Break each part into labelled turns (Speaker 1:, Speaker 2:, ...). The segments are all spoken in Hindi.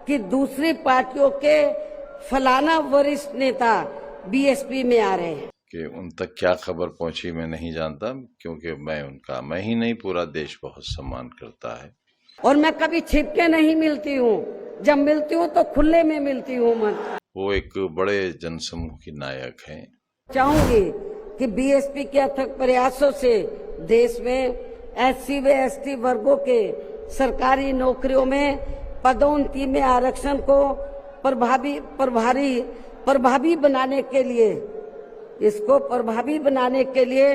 Speaker 1: कि दूसरी पार्टियों के फलाना वरिष्ठ नेता बीएसपी में आ रहे हैं।
Speaker 2: कि उन तक क्या खबर पहुंची मैं नहीं जानता, क्योंकि मैं ही नहीं पूरा देश बहुत सम्मान करता है।
Speaker 1: और मैं कभी छिप के नहीं मिलती हूँ, जब मिलती हूँ तो खुले में मिलती हूँ।
Speaker 2: वो एक बड़े जनसमूह की नायक हैं।
Speaker 1: चाहूंगी कि बीएसपी के अथक प्रयासों से देश में एससी व एसटी वर्गों के सरकारी नौकरियों में पदोन्नति में आरक्षण को प्रभावी बनाने के लिए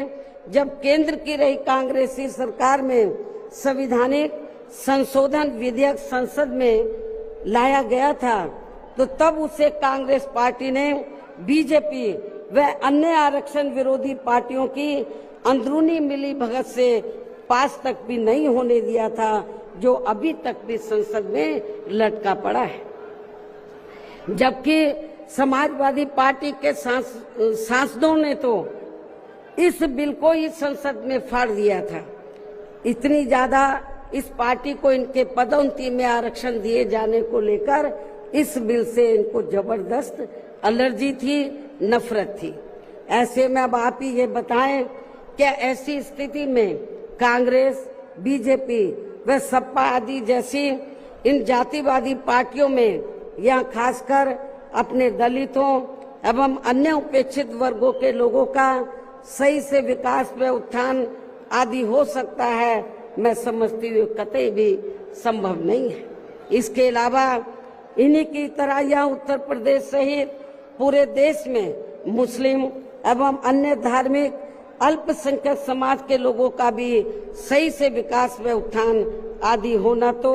Speaker 1: जब केंद्र की रही कांग्रेसी सरकार में संविधानिक संशोधन विधेयक संसद में लाया गया था, तो तब उसे कांग्रेस पार्टी ने बीजेपी व अन्य आरक्षण विरोधी पार्टियों की अंदरूनी मिलीभगत से पास तक भी नहीं होने दिया था, जो अभी तक भी संसद में लटका पड़ा है। जबकि समाजवादी पार्टी के सांसदों ने तो इस बिल को ही संसद में फाड़ दिया था। इतनी ज्यादा इस पार्टी को इनके पदोन्नति में आरक्षण दिए जाने को लेकर इस बिल से इनको जबरदस्त एलर्जी थी, नफरत थी। ऐसे में अब आप ही ये बताएं, क्या ऐसी स्थिति में कांग्रेस, बीजेपी व सपा आदि जैसी इन जातिवादी पार्टियों में या खासकर अपने दलितों एवं अन्य उपेक्षित वर्गों के लोगों का सही से विकास व उत्थान आदि हो सकता है? मैं समझती हूँ कतई भी संभव नहीं है। इसके अलावा इन्हीं की तरह यह उत्तर प्रदेश सहित पूरे देश में मुस्लिम एवं अन्य धार्मिक अल्पसंख्यक समाज के लोगों का भी सही से विकास व उत्थान आदि होना तो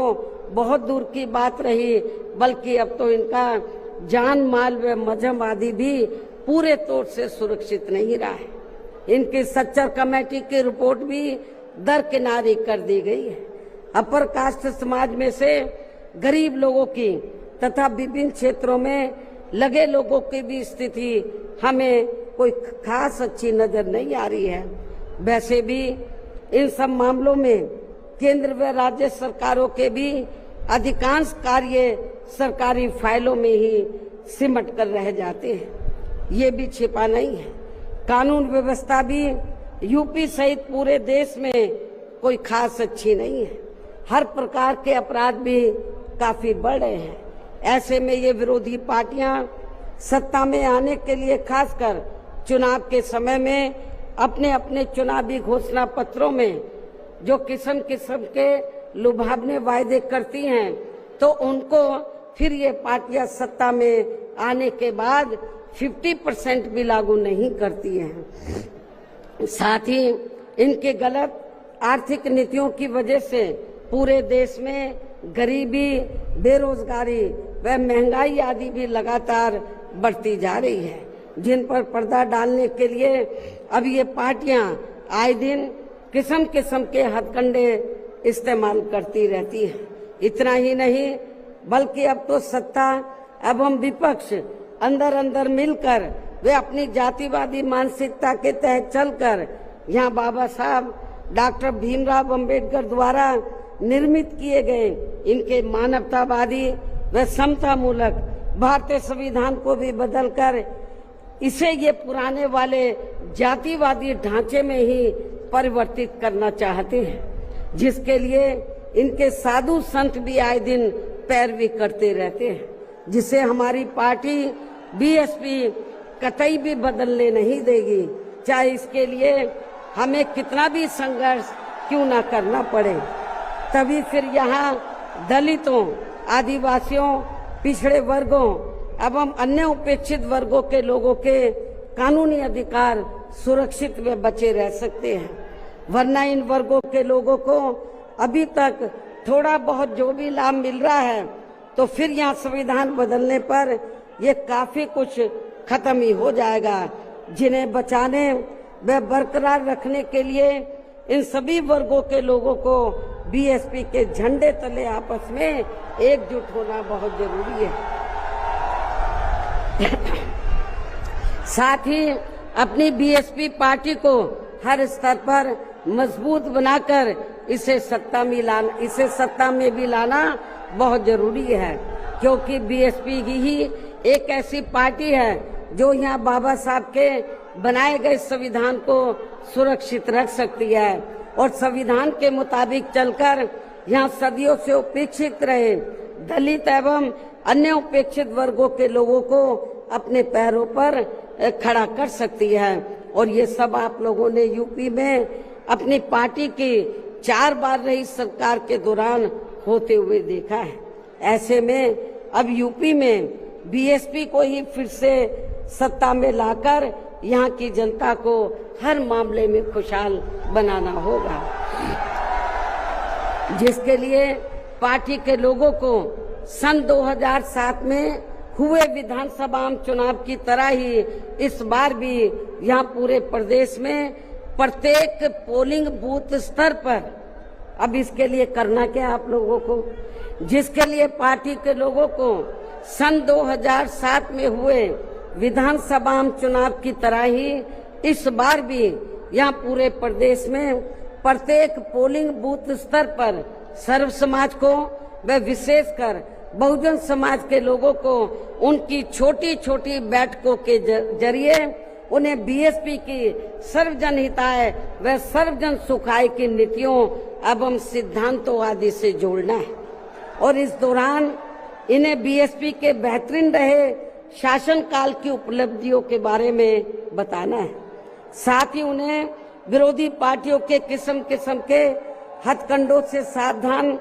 Speaker 1: बहुत दूर की बात रही, बल्कि अब तो इनका जान माल व मजहब आदि भी पूरे तौर से सुरक्षित नहीं रहा है। इनकी सच्चर कमेटी की रिपोर्ट भी दरकिनारी कर दी गई है। अपर कास्ट समाज में से गरीब लोगों की तथा विभिन्न क्षेत्रों में लगे लोगों की भी स्थिति हमें कोई खास अच्छी नजर नहीं आ रही है। वैसे भी इन सब मामलों में केंद्र व राज्य सरकारों के भी अधिकांश कार्य सरकारी फाइलों में ही सिमट कर रह जाते हैं। ये भी छिपा नहीं है। कानून व्यवस्था भी यूपी सहित पूरे देश में कोई खास अच्छी नहीं है। हर प्रकार के अपराध भी काफी बढ़ रहे हैं। ऐसे में ये विरोधी पार्टियां सत्ता में आने के लिए खासकर चुनाव के समय में अपने अपने चुनावी घोषणा पत्रों में जो किस्म किस्म के लुभावने वायदे करती हैं, तो उनको फिर ये पार्टियां सत्ता में आने के बाद 50% भी लागू नहीं करती हैं। साथ ही इनके गलत आर्थिक नीतियों की वजह से पूरे देश में गरीबी, बेरोजगारी व महंगाई आदि भी लगातार बढ़ती जा रही है, जिन पर पर्दा डालने के लिए अब ये पार्टियां आए दिन किस्म किस्म के हथकंडे इस्तेमाल करती रहती है। इतना ही नहीं, बल्कि अब तो सत्ता एवं विपक्ष अंदर अंदर मिलकर वे अपनी जातिवादी मानसिकता के तहत चलकर यहाँ बाबा साहब डॉक्टर भीमराव अंबेडकर द्वारा निर्मित किए गए इनके मानवतावादी व समतामूलक भारतीय संविधान को भी बदलकर इसे ये पुराने वाले जातिवादी ढांचे में ही परिवर्तित करना चाहते हैं, जिसके लिए इनके साधु संत भी आए दिन पैरवी करते रहते हैं, जिसे हमारी पार्टी बीएसपी कतई भी बदलने नहीं देगी, चाहे इसके लिए हमें कितना भी संघर्ष क्यों ना करना पड़े। तभी फिर यहाँ दलितों, आदिवासियों, पिछड़े वर्गों एवं अन्य उपेक्षित वर्गों के लोगों के कानूनी अधिकार सुरक्षित व बचे रह सकते हैं। वरना इन वर्गों के लोगों को अभी तक थोड़ा बहुत जो भी लाभ मिल रहा है, तो फिर यहाँ संविधान बदलने पर ये काफी कुछ खत्म ही हो जाएगा, जिन्हें बचाने व बरकरार रखने के लिए इन सभी वर्गों के लोगों को बीएसपी के झंडे तले आपस में एकजुट होना बहुत जरूरी है। साथ ही अपनी बीएसपी पार्टी को हर स्तर पर मजबूत बनाकर इसे सत्ता में भी लाना बहुत जरूरी है। क्योंकि बीएसपी ही एक ऐसी पार्टी है जो यहाँ बाबा साहब के बनाए गए संविधान को सुरक्षित रख सकती है और संविधान के मुताबिक चलकर यहाँ सदियों से उपेक्षित रहे दलित एवं अन्य उपेक्षित वर्गों के लोगों को अपने पैरों पर खड़ा कर सकती है। और ये सब आप लोगों ने यूपी में अपनी पार्टी की 4 बार रही सरकार के दौरान होते हुए देखा है। ऐसे में अब यूपी में बीएसपी को ही फिर से सत्ता में लाकर यहाँ की जनता को हर मामले में खुशहाल बनाना होगा, जिसके लिए पार्टी के लोगों को सन 2007 में हुए विधानसभा आम चुनाव की तरह ही इस बार भी यहाँ पूरे प्रदेश में प्रत्येक पोलिंग बूथ स्तर पर अब इसके लिए करना क्या आप लोगों को, जिसके लिए पार्टी के लोगों को सन 2007 में हुए विधानसभा आम चुनाव की तरह ही इस बार भी यहाँ पूरे प्रदेश में प्रत्येक पोलिंग बूथ स्तर पर सर्व समाज को व विशेषकर बहुजन समाज के लोगों को उनकी छोटी छोटी बैठकों के जरिए उन्हें बीएसपी की सर्वजन हिताय व सर्वजन सुखाय की नीतियों एवं सिद्धांतों आदि से जोड़ना है और इस दौरान इन्हें बीएसपी के बेहतरीन रहे शासन काल की उपलब्धियों के बारे में बताना है। साथ ही उन्हें विरोधी पार्टियों के किस्म किस्म के हथकंडों से सावधान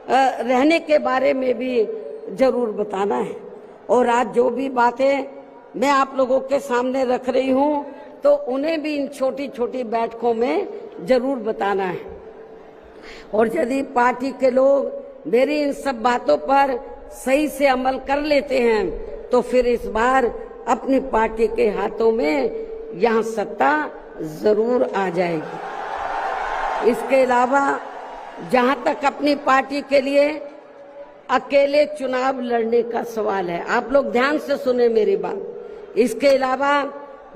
Speaker 1: रहने के बारे में भी जरूर बताना है। और आज जो भी बातें मैं आप लोगों के सामने रख रही हूं तो उन्हें भी इन छोटी छोटी बैठकों में जरूर बताना है। और यदि पार्टी के लोग मेरी इन सब बातों पर सही से अमल कर लेते हैं तो फिर इस बार अपनी पार्टी के हाथों में यहाँ सत्ता जरूर आ जाएगी। इसके अलावा जहाँ तक अपनी पार्टी के लिए अकेले चुनाव लड़ने का सवाल है, आप लोग ध्यान से सुने मेरी बात। इसके अलावा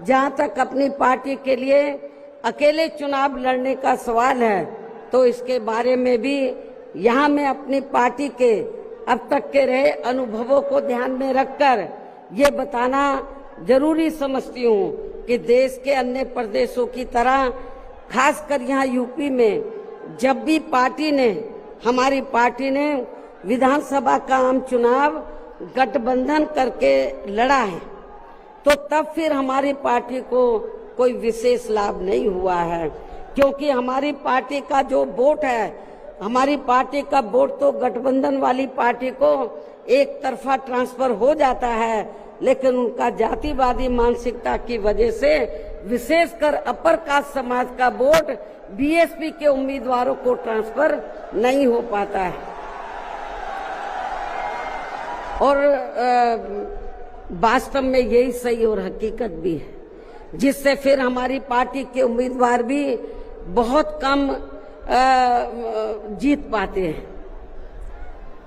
Speaker 1: जहाँ तक अपनी पार्टी के लिए अकेले चुनाव लड़ने का सवाल है तो इसके बारे में भी यहाँ मैं अपनी पार्टी के अब तक के रहे अनुभवों को ध्यान में रखकर ये बताना जरूरी समझती हूँ कि देश के अन्य प्रदेशों की तरह खासकर यहाँ यूपी में जब भी हमारी पार्टी ने विधानसभा का आम चुनाव गठबंधन करके लड़ा है तो तब फिर हमारी पार्टी को कोई विशेष लाभ नहीं हुआ है, क्योंकि हमारी पार्टी का जो वोट है, हमारी पार्टी का वोट तो गठबंधन वाली पार्टी को एक तरफा ट्रांसफर हो जाता है, लेकिन उनका जातिवादी मानसिकता की वजह से विशेषकर अपर कास्ट समाज का वोट बीएसपी के उम्मीदवारों को ट्रांसफर नहीं हो पाता है। और वास्तव में यही सही और हकीकत भी है, जिससे फिर हमारी पार्टी के उम्मीदवार भी बहुत कम जीत पाते हैं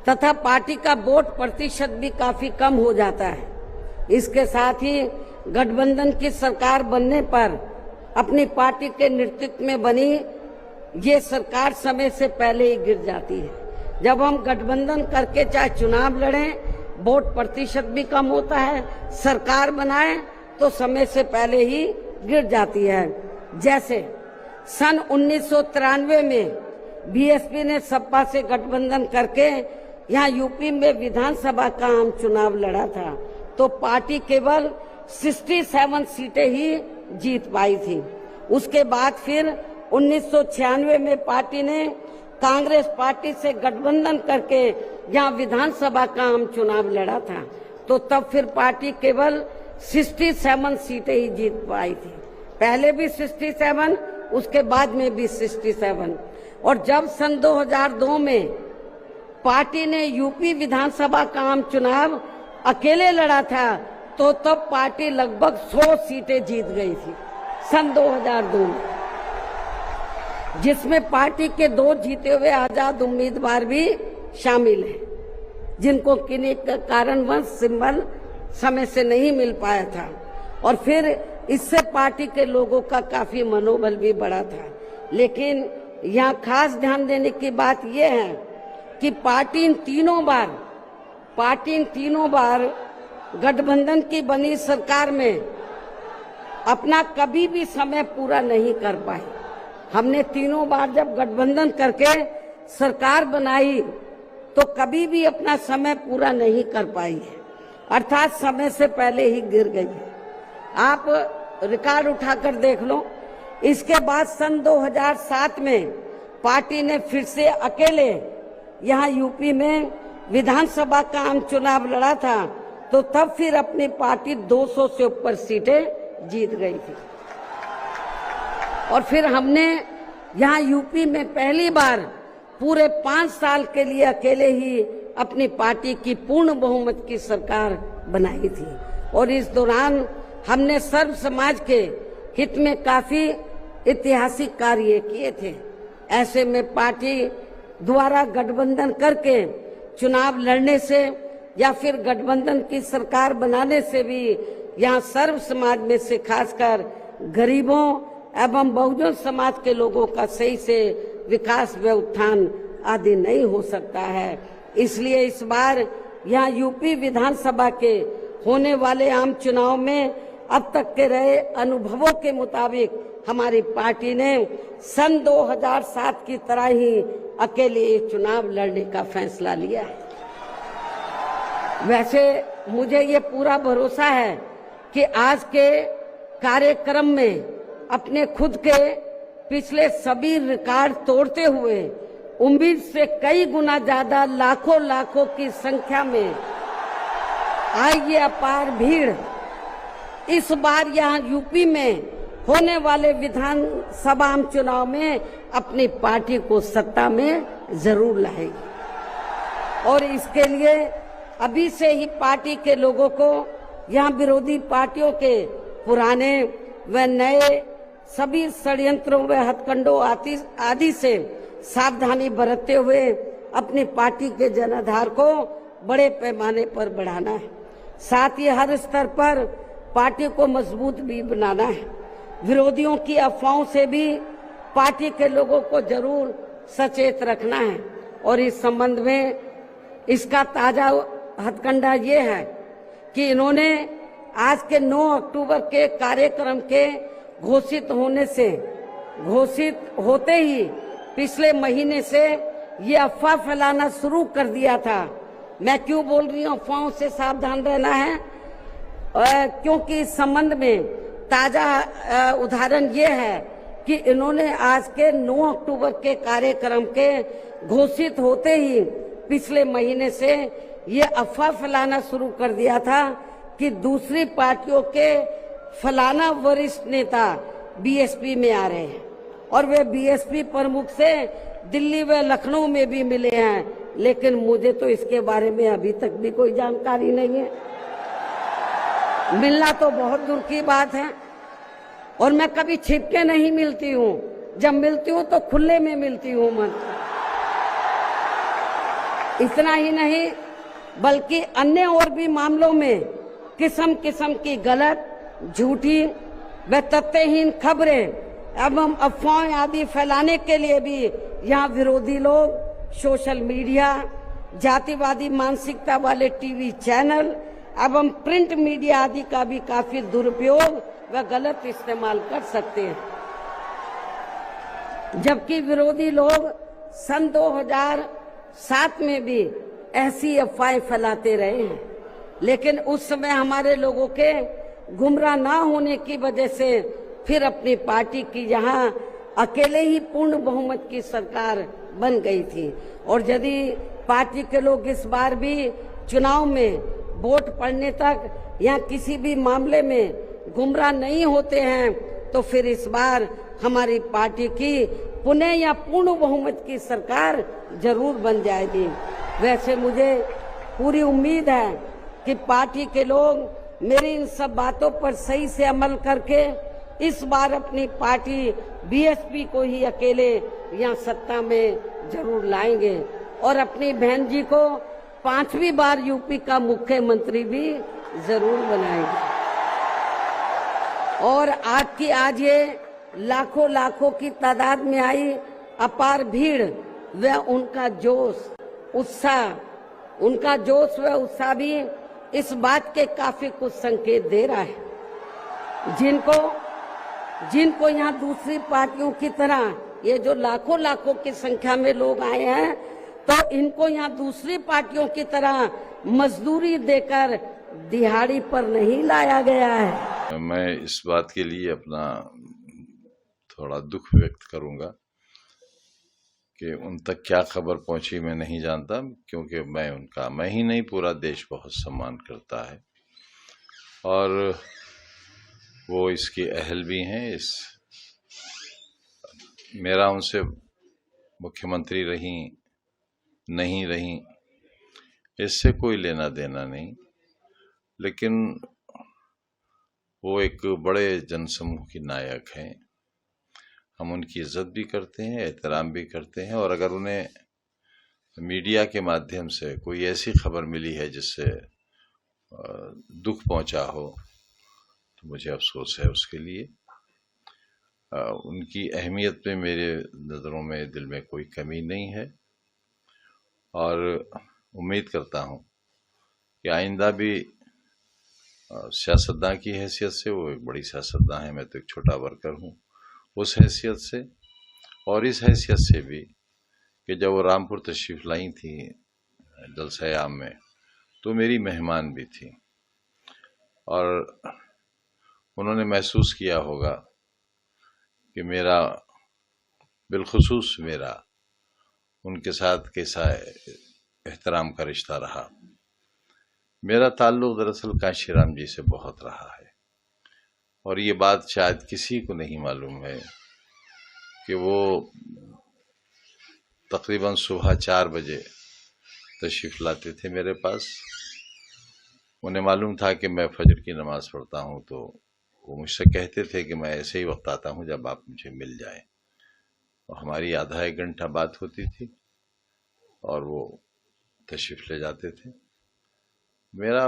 Speaker 1: तथा पार्टी का वोट प्रतिशत भी काफी कम हो जाता है। इसके साथ ही गठबंधन की सरकार बनने पर अपनी पार्टी के नेतृत्व में बनी ये सरकार समय से पहले ही गिर जाती है। जब हम गठबंधन करके चाहे चुनाव लड़ें, वोट प्रतिशत भी कम होता है, सरकार बनाए तो समय से पहले ही गिर जाती है। जैसे सन 1993 में बीएसपी ने सपा से गठबंधन करके यहाँ यूपी में विधानसभा का आम चुनाव लड़ा था तो पार्टी केवल 67 सीटें ही जीत पाई थी। उसके बाद फिर 1996 में पार्टी ने कांग्रेस पार्टी से गठबंधन करके यहाँ विधानसभा का आम चुनाव लड़ा था तो तब फिर पार्टी केवल 67 सीटें ही जीत पाई थी। पहले भी 67, उसके बाद में भी 67। और जब सन 2002 में पार्टी ने यूपी विधानसभा का आम चुनाव अकेले लड़ा था तो तब पार्टी लगभग 100 सीटें जीत गई थी सन 2002 में, जिसमें पार्टी के 2 जीते हुए आजाद उम्मीदवार भी शामिल हैं, जिनको किन्हीं कारणवश सिंबल समय से नहीं मिल पाया था। और फिर इससे पार्टी के लोगों का काफी मनोबल भी बढ़ा था। लेकिन यहाँ खास ध्यान देने की बात यह है कि पार्टी इन तीनों बार पार्टी तीनों बार गठबंधन की बनी सरकार में अपना कभी भी समय पूरा नहीं कर पाई। हमने तीनों बार जब गठबंधन करके सरकार बनाई तो कभी भी अपना समय पूरा नहीं कर पाई है, अर्थात समय से पहले ही गिर गई है। आप रिकॉर्ड उठाकर देख लो। इसके बाद सन 2007 में पार्टी ने फिर से अकेले यहाँ यूपी में विधानसभा का आम चुनाव लड़ा था, तो तब फिर अपनी पार्टी 200 से ऊपर सीटें जीत गई थी। और फिर हमने यहाँ यूपी में पहली बार पूरे 5 साल के लिए अकेले ही अपनी पार्टी की पूर्ण बहुमत की सरकार बनाई थी। और इस दौरान हमने सर्व समाज के हित में काफी ऐतिहासिक कार्य किए थे। ऐसे में पार्टी द्वारा गठबंधन करके चुनाव लड़ने से या फिर गठबंधन की सरकार बनाने से भी यहाँ सर्व समाज में से खासकर गरीबों एवं बहुजन समाज के लोगों का सही से विकास व उत्थान आदि नहीं हो सकता है। इसलिए इस बार यहाँ यूपी विधानसभा के होने वाले आम चुनाव में अब तक के रहे अनुभवों के मुताबिक हमारी पार्टी ने सन 2007 की तरह ही अकेले चुनाव लड़ने का फैसला लिया है। वैसे मुझे ये पूरा भरोसा है कि आज के कार्यक्रम में अपने खुद के पिछले सभी रिकॉर्ड तोड़ते हुए उम्मीद से कई गुना ज्यादा लाखों की संख्या में आई ये अपार भीड़ इस बार यहाँ यूपी में होने वाले विधानसभा आम चुनाव में अपनी पार्टी को सत्ता में जरूर लाएगी। और इसके लिए अभी से ही पार्टी के लोगों को यहाँ विरोधी पार्टियों के पुराने व नए सभी षड्यंत्रों व हथकंडों आदि से सावधानी बरतते हुए अपनी पार्टी के जनाधार को बड़े पैमाने पर बढ़ाना है। साथ ही हर स्तर पर पार्टी को मजबूत भी बनाना है। विरोधियों की अफवाहों से भी पार्टी के लोगों को जरूर सचेत रखना है। और इस संबंध में इसका ताजा हथकंडा ये है कि इन्होंने आज के 9 अक्टूबर के कार्यक्रम के घोषित होते ही पिछले महीने से ये अफवाह फैलाना शुरू कर दिया था। मैं क्यों बोल रही हूँ अफवाहों से सावधान रहना है, क्योंकि इस संबंध में ताजा उदाहरण ये है कि इन्होंने आज के 9 अक्टूबर के कार्यक्रम के घोषित होते ही पिछले महीने से ये अफवाह फैलाना शुरू कर दिया था कि दूसरी पार्टियों के फलाना वरिष्ठ नेता बीएसपी में आ रहे हैं और वे बीएसपी प्रमुख से दिल्ली व लखनऊ में भी मिले हैं, लेकिन मुझे तो इसके बारे में अभी तक भी कोई जानकारी नहीं है। मिलना तो बहुत दूर की बात है। और मैं कभी छिप के नहीं मिलती हूँ, जब मिलती हूँ तो खुले में मिलती हूँ मन। इतना ही नहीं बल्कि अन्य और भी मामलों में किस्म किस्म की गलत, झूठी व तथ्यहीन खबरें एवं अफवाहें आदि फैलाने के लिए भी यहाँ विरोधी लोग सोशल मीडिया, जातिवादी मानसिकता वाले टीवी चैनल एवं प्रिंट मीडिया आदि का भी काफी दुरुपयोग व गलत इस्तेमाल कर सकते हैं। जबकि विरोधी लोग सन 2007 में भी ऐसी अफवाहें फैलाते रहे हैं, लेकिन उस समय हमारे लोगों के गुमराह ना होने की वजह से फिर अपनी पार्टी की यहाँ अकेले ही पूर्ण बहुमत की सरकार बन गई थी। और यदि पार्टी के लोग इस बार भी चुनाव में वोट पड़ने तक या किसी भी मामले में गुमराह नहीं होते हैं तो फिर इस बार हमारी पार्टी की पुनः या पूर्ण बहुमत की सरकार जरूर बन जाएगी। वैसे मुझे पूरी उम्मीद है कि पार्टी के लोग मेरी इन सब बातों पर सही से अमल करके इस बार अपनी पार्टी बीएसपी को ही अकेले यहाँ सत्ता में जरूर लाएंगे और अपनी बहन जी को 5वीं बार यूपी का मुख्यमंत्री भी जरूर बनाएंगे। और आज ये लाखों की तादाद में आई अपार भीड़ व उनका जोश, उत्साह उनका जोश व उत्साह भी इस बात के काफी कुछ संकेत दे रहा है। जिनको यहाँ दूसरी पार्टियों की तरह ये जो लाखों की संख्या में लोग आए हैं, तो इनको यहाँ दूसरी पार्टियों की तरह मजदूरी देकर दिहाड़ी पर नहीं लाया गया है।
Speaker 2: मैं इस बात के लिए अपना थोड़ा दुख व्यक्त करूंगा कि उन तक क्या खबर पहुंची मैं नहीं जानता, क्योंकि मैं ही नहीं पूरा देश बहुत सम्मान करता है और वो इसके अहल भी हैं। मेरा उनसे मुख्यमंत्री रही नहीं रही इससे कोई लेना देना नहीं, लेकिन वो एक बड़े जनसमूह की नायक हैं। हम उनकी इज्जत भी करते हैं, एहतराम भी करते हैं, और अगर उन्हें मीडिया के माध्यम से कोई ऐसी खबर मिली है जिससे दुख पहुंचा हो तो मुझे अफसोस है उसके लिए। उनकी अहमियत में मेरे नज़रों में दिल में कोई कमी नहीं है और उम्मीद करता हूं कि आइंदा भी सियासतदान की हैसियत से, वो एक बड़ी सियासतदान है, मैं तो एक छोटा वर्कर हूं, उस हैसियत से और इस हैसियत से भी कि जब वो रामपुर तशरीफ लाई थी जलसा आम में तो मेरी मेहमान भी थी और उन्होंने महसूस किया होगा कि बिलखुसूस मेरा उनके साथ कैसा एहतराम का रिश्ता रहा। मेरा ताल्लुक दरअसल कांशीराम जी से बहुत रहा है और ये बात शायद किसी को नहीं मालूम है कि वो तकरीबन सुबह 4 बजे तशरीफ लाते थे मेरे पास। उन्हें मालूम था कि मैं फजर की नमाज पढ़ता हूँ, तो वो मुझसे कहते थे कि मैं ऐसे ही वक्त आता हूँ जब आप मुझे मिल जाएं, और हमारी आधा एक घंटा बात होती थी और वो तशरीफ ले जाते थे। मेरा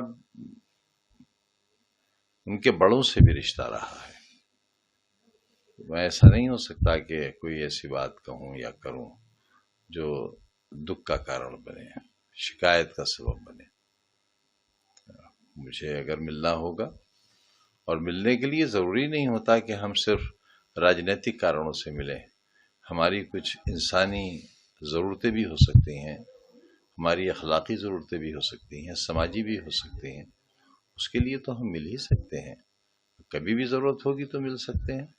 Speaker 2: उनके बड़ों से भी रिश्ता रहा है। मैं ऐसा नहीं हो सकता कि कोई ऐसी बात कहूँ या करूँ जो दुख का कारण बने, शिकायत का सबब बने। मुझे अगर मिलना होगा, और मिलने के लिए ज़रूरी नहीं होता कि हम सिर्फ राजनीतिक कारणों से मिलें, हमारी कुछ इंसानी ज़रूरतें भी हो सकती हैं, हमारी अखलाकी ज़रूरतें भी हो सकती हैं, समाजी भी हो सकती हैं, उसके लिए तो हम मिल ही सकते हैं। कभी भी ज़रूरत होगी तो मिल सकते हैं।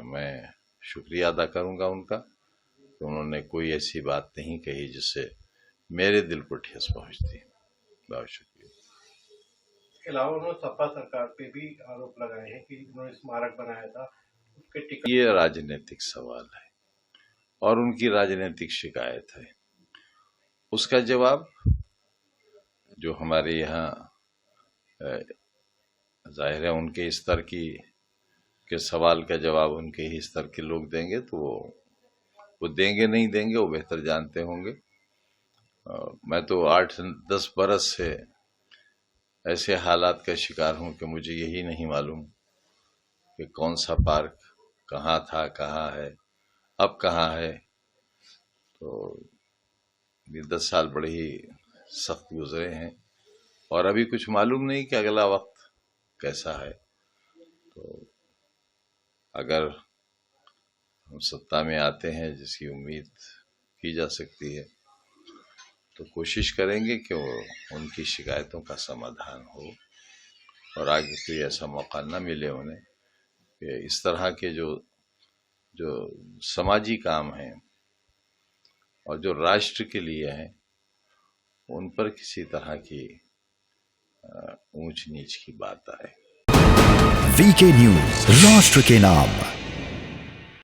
Speaker 2: मैं शुक्रिया अदा करूंगा उनका कि उन्होंने कोई ऐसी बात नहीं कही जिससे मेरे दिल को ठेस पहुंचती। बहुत शुक्रिया।
Speaker 3: इसके अलावा उन्होंने सपा सरकार पे भी आरोप लगाए हैं कि उन्होंने स्मारक बनाया था, उसके टिकट।
Speaker 2: ये राजनीतिक सवाल है और उनकी राजनीतिक शिकायत है। उसका जवाब जो हमारे यहाँ जाहिर है उनके स्तर के सवाल का जवाब उनके ही स्तर के लोग देंगे, तो वो देंगे नहीं देंगे वो बेहतर जानते होंगे। मैं तो 8-10 बरस से ऐसे हालात का शिकार हूं कि मुझे यही नहीं मालूम कि कौन सा पार्क कहाँ था, कहाँ है, अब कहाँ है। तो ये 10 साल बड़े ही सख्त गुजरे हैं और अभी कुछ मालूम नहीं कि अगला वक्त कैसा है। तो अगर हम सत्ता में आते हैं, जिसकी उम्मीद की जा सकती है, तो कोशिश करेंगे कि वो उनकी शिकायतों का समाधान हो और आगे कोई ऐसा मौका न मिले उन्हें कि इस तरह के जो समाजी काम हैं और जो राष्ट्र के लिए हैं उन पर किसी तरह की ऊंच नीच की बात आए।
Speaker 4: वीके न्यूज, राष्ट्र के नाम।